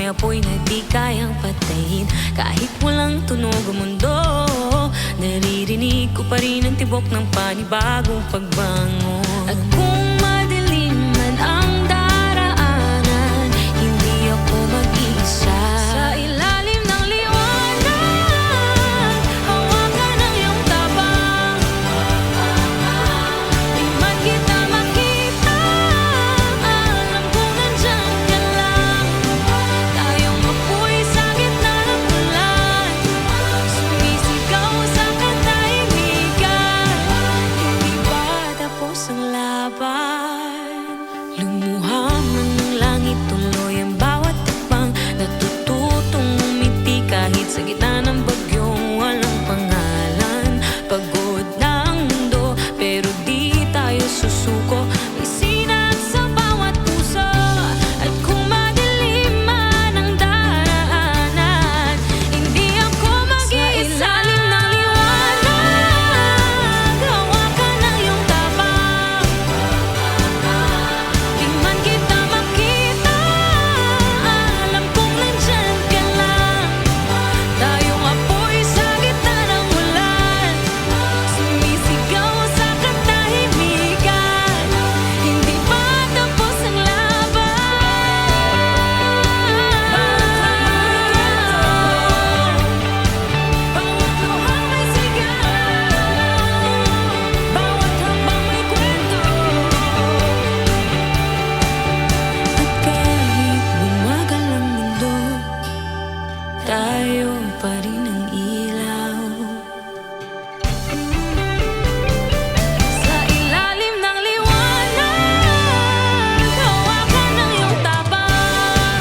may apoy na di kayang patayin. Kahit walang tunog ang mundo, naririnig ko pa rin ang tibok ng panibagong pagbangon. At kung madilim man ang daraanan, hindi ako mag-iisa. Sa ilalim ng liwanag, hawakan ang iyong tabang. Di man kita makita, alam kong nandyan ka lang. Tayong apoy sa gitna ng ulan, sumisigaw sa katahimikan. Hindi ba tapos ang laban? Lumuha man ng langit, tuloy ang bawat takbang. Natututong umiti kahit sa gitna ng bagyong walang pangalan. Pagod na ang mundo, pero di tayo susuko. May sinag sa bawat puso. At kung madilim man ang daraanan, hindi ako mag-iisa. Sa ilalim ng liwanag, hawakan ang iyong tabang. Di man kita makita, alam kong nandyan ka lang. Tayong apoy sa gitna ng ulan, sumisigaw sa katahimikan. Hindi pa tapos ang laban. Bawat luha may sigaw, bawat habang may kwento. At kahit bumagal ang mundo, tayo pa rin ang ilaw. Sa ilalim ng liwanag, hawakan ang iyong tabang.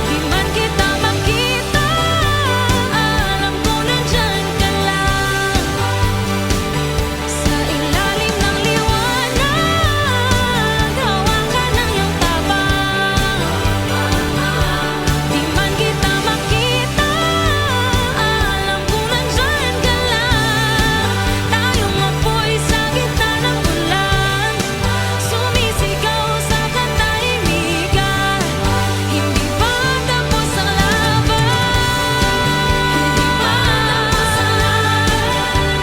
Di man kita makita, alam ko nandyan ka lang. Sa ilalim ng liwanag, hawakan ang iyong tabang. Di man kita makita, alam ko nandyan ka lang. Tayong apoy sa gitna ng ulan, sumisigaw sa katahimikan. Hindi pa tapos ang laban. Hindi pa tapos ang laban.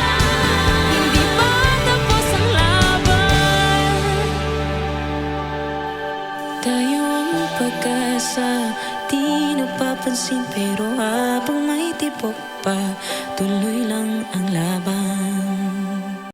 Hindi pa tapos ang laban. Tayo ang pag-asa, di napapansin, pero habang may tibok pa, tuloy lang ang laban.